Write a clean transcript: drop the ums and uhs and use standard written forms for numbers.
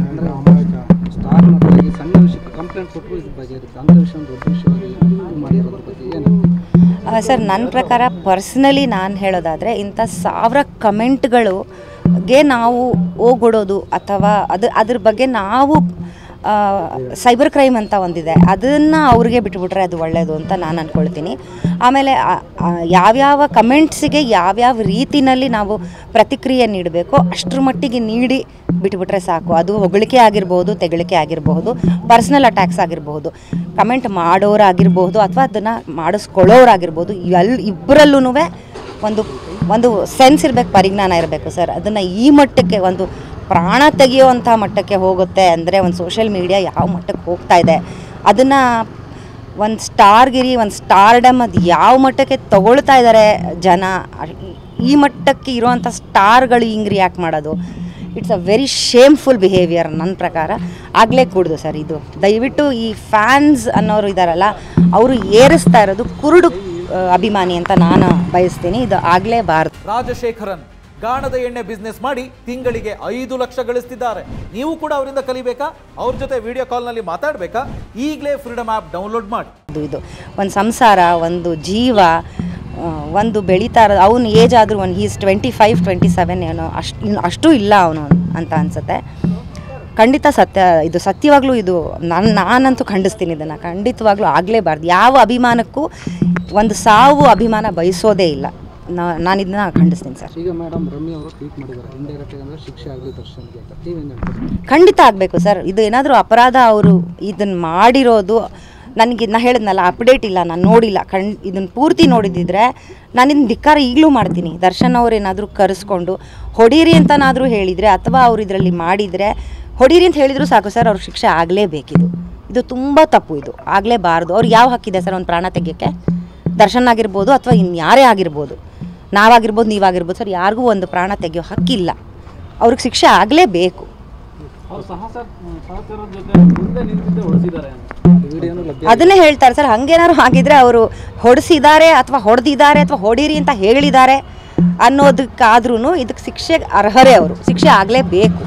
ಅಂದರೆ ಸ್ಟಾರ್ ಮಕ್ಕಳಿಗೆ ಸಣ್ಣ ವಿಷಯಕ್ಕೆ ಕಂಪ್ಲೇಂಟ್ ಕೊಟ್ಟರು ಇದ್ರ ಬಗ್ಗೆ ಇರುತ್ತೆ, ಅಂಥ ವಿಷಯ ಒಂದು ದೊಡ್ಡ ವಿಷಯವಾಗಿ ಮಾಡಿರೋದ್ರ ಬಗ್ಗೆ ಏನು ಸರ್? ನನ್ನ ಪ್ರಕಾರ ಪರ್ಸ್ನಲಿ ನಾನು ಹೇಳೋದಾದರೆ ಇಂಥ 1000 ಕಮೆಂಟ್ಗಳಿಗೆ ನಾವು ಹೋಗೊಡೋದು ಅಥವಾ ಅದ್ರ ಬಗ್ಗೆ ನಾವು ಸೈಬರ್ ಕ್ರೈಮ್ ಅಂತ ಒಂದಿದೆ, ಅದನ್ನು ಅವ್ರಿಗೆ ಬಿಟ್ಬಿಟ್ರೆ ಅದು ಒಳ್ಳೆಯದು ಅಂತ ನಾನು ಅಂದ್ಕೊಳ್ತೀನಿ. ಆಮೇಲೆ ಯಾವ್ಯಾವ ಕಮೆಂಟ್ಸಿಗೆ ಯಾವ್ಯಾವ ರೀತಿಯಲ್ಲಿ ನಾವು ಪ್ರತಿಕ್ರಿಯೆ ನೀಡಬೇಕೋ ಅಷ್ಟರ ಮಟ್ಟಿಗೆ ನೀಡಿ ಬಿಟ್ಬಿಟ್ರೆ ಸಾಕು. ಅದು ಹೊಗಳಿಕೆ ಆಗಿರ್ಬೋದು, ತೆಗಳಿಕೆ ಆಗಿರಬಹುದು, ಪರ್ಸ್ನಲ್ ಅಟ್ಯಾಕ್ಸ್ ಆಗಿರಬಹುದು, ಕಮೆಂಟ್ ಮಾಡೋರಾಗಿರ್ಬೋದು ಅಥವಾ ಅದನ್ನು ಮಾಡಿಸ್ಕೊಳ್ಳೋರಾಗಿರ್ಬೋದು, ಇಬ್ಬರಲ್ಲೂ ಒಂದು ಸೆನ್ಸ್ ಇರಬೇಕು, ಪರಿಜ್ಞಾನ ಇರಬೇಕು ಸರ್. ಅದನ್ನು ಈ ಮಟ್ಟಕ್ಕೆ ಒಂದು ಪ್ರಾಣ ತೆಗೆಯುವಂಥ ಮಟ್ಟಕ್ಕೆ ಹೋಗುತ್ತೆ ಅಂದರೆ ಒಂದು ಸೋಷಿಯಲ್ ಮೀಡಿಯಾ ಯಾವ ಮಟ್ಟಕ್ಕೆ ಹೋಗ್ತಾ ಇದೆ, ಅದನ್ನು ಒಂದು ಸ್ಟಾರ್ಗಿರಿ, ಒಂದು ಸ್ಟಾರ್ಡಮ್ ಅದು ಯಾವ ಮಟ್ಟಕ್ಕೆ ತಗೊಳ್ತಾ ಇದ್ದಾರೆ ಜನ, ಈ ಮಟ್ಟಕ್ಕೆ ಇರುವಂಥ ಸ್ಟಾರ್ಗಳು ಹಿಂಗೆ ರಿಯಾಕ್ಟ್ ಮಾಡೋದು, it's a very shameful behaviour ನನ್ನ ಪ್ರಕಾರ. ಆಗಲೇ ಕೂಡ್ದು ಸರ್ ಇದು. ದಯವಿಟ್ಟು ಈ ಫ್ಯಾನ್ಸ್ ಅನ್ನೋರು ಇದ್ದಾರಲ್ಲ, ಅವರು ಏರಿಸ್ತಾ ಇರೋದು ಕುರುಡು ಅಭಿಮಾನಿ ಅಂತ ನಾನು ಬಯಸ್ತೀನಿ. ಇದು ಆಗಲೇಬಾರ್ದು. ರಾಜಶೇಖರನ್ ಗಾಣದ ಎಣ್ಣೆ ಬಿಸ್ನೆಸ್ ಮಾಡಿ ತಿಂಗಳಿಗೆ 5 ಲಕ್ಷ ಗಳಿಸ್ತಿದ್ದಾರೆ. ನೀವು ಕೂಡ ಅವರಿಂದ ಕಲಿಬೇಕಾ? ಅವ್ರ ಜೊತೆ ವಿಡಿಯೋ ಕಾಲ್ನಲ್ಲಿ ಮಾತಾಡಬೇಕಾ? ಈಗಲೇ ಫ್ರೀಡಮ್ ಆ್ಯಪ್ ಡೌನ್ಲೋಡ್ ಮಾಡಿ. ಇದು ಒಂದು ಸಂಸಾರ, ಒಂದು ಜೀವ, ಒಂದು ಬೆಳೀತಾ ಇರೋದು. ಅವನ ಏಜ್ ಆದರೂ ಒಂದು ಈಸ್ 25-27 ಏನೋ ಅಷ್ಟು ಇಲ್ಲ ಅವನು ಅಂತ ಅನಿಸುತ್ತೆ. ಖಂಡಿತ ಇದು ಸತ್ಯವಾಗ್ಲೂ ಇದು ನಾನಂತೂ ಖಂಡಿಸ್ತೀನಿ. ಇದನ್ನು ಖಂಡಿತವಾಗ್ಲೂ ಆಗಲೇಬಾರ್ದು. ಯಾವ ಅಭಿಮಾನಕ್ಕೂ ಒಂದು ಸಾವು ಅಭಿಮಾನ ಬಯಸೋದೇ ಇಲ್ಲ. ನಾನು ಇದನ್ನ ಖಂಡಿಸ್ತೀನಿ ಸರ್. ಈಗ ಮೇಡಮ್ ರಮ್ಯಾ ಅವರು ಟ್ವೀಟ್ ಮಾಡಿದ್ದಾರೆ, ಇಂಡೈರೆಕ್ಟ್ ಅಂದರೆ ಶಿಕ್ಷೆ ಆಗಲಿ ದರ್ಶನ್ಗೆ ಅಂತ. ನೀವೇನು ಹೇಳ್ತೀರಿ? ಖಂಡಿತ ಆಗಬೇಕು ಸರ್. ಇದು ಏನಾದರೂ ಅಪರಾಧ ಅವರು ಇದನ್ನು ಮಾಡಿರೋದು, ನನಗೆ ನಾ ಹೇಳಿದ್ನಲ್ಲ ಅಪ್ಡೇಟ್ ಇಲ್ಲ, ನಾನು ನೋಡಿಲ್ಲ. ಇದನ್ನು ಪೂರ್ತಿ ನೋಡಿದ್ದಿದ್ರೆ ನಾನು ಇದನ್ನು ಧಿಕ್ಕಾರ ಈಗಲೂ ಮಾಡ್ತೀನಿ. ದರ್ಶನ್ ಅವ್ರು ಏನಾದರೂ ಕರೆಸ್ಕೊಂಡು ಹೊಡೀರಿ ಅಂತನಾದರೂ ಹೇಳಿದರೆ ಅಥವಾ ಅವ್ರು ಇದರಲ್ಲಿ ಮಾಡಿದರೆ ಹೊಡೀರಿ ಅಂತ ಹೇಳಿದರೂ ಸಾಕು ಸರ್, ಅವ್ರಿಗೆ ಶಿಕ್ಷೆ ಆಗಲೇಬೇಕಿದು. ಇದು ತುಂಬ ತಪ್ಪು, ಇದು ಆಗಲೇಬಾರ್ದು. ಅವ್ರಿಗೆ ಯಾವ ಹಕ್ಕಿದೆ ಸರ್ ಒಂದು ಪ್ರಾಣ ತೆಗೆಯೋಕ್ಕೆ? ದರ್ಶನ್ ಆಗಿರ್ಬೋದು ಅಥವಾ ಇನ್ಯಾರೇ ಆಗಿರ್ಬೋದು, ನಾವಾಗಿರ್ಬೋದು, ನೀವಾಗಿರ್ಬೋದು ಸರ್, ಯಾರಿಗೂ ಒಂದು ಪ್ರಾಣ ತೆಗೆಯೋ ಹಕ್ಕಿಲ್ಲ. ಅವ್ರಿಗೆ ಶಿಕ್ಷೆ ಆಗಲೇಬೇಕು. ಅದನ್ನೇ ಹೇಳ್ತಾರೆ ಸರ್. ಹಂಗೇನಾದ್ರು ಆಗಿದ್ರೆ ಅವರು ಹೊಡೆಸಿದ್ದಾರೆ ಅಥವಾ ಹೊಡೆದಿದ್ದಾರೆ ಅಥವಾ ಹೊಡೀರಿ ಅಂತ ಹೇಳಿದ್ದಾರೆ ಅನ್ನೋದಕ್ಕಾದ್ರೂ ಇದಕ್ಕೆ ಶಿಕ್ಷೆ ಅರ್ಹರೇ. ಅವರು ಶಿಕ್ಷೆ ಆಗಲೇಬೇಕು.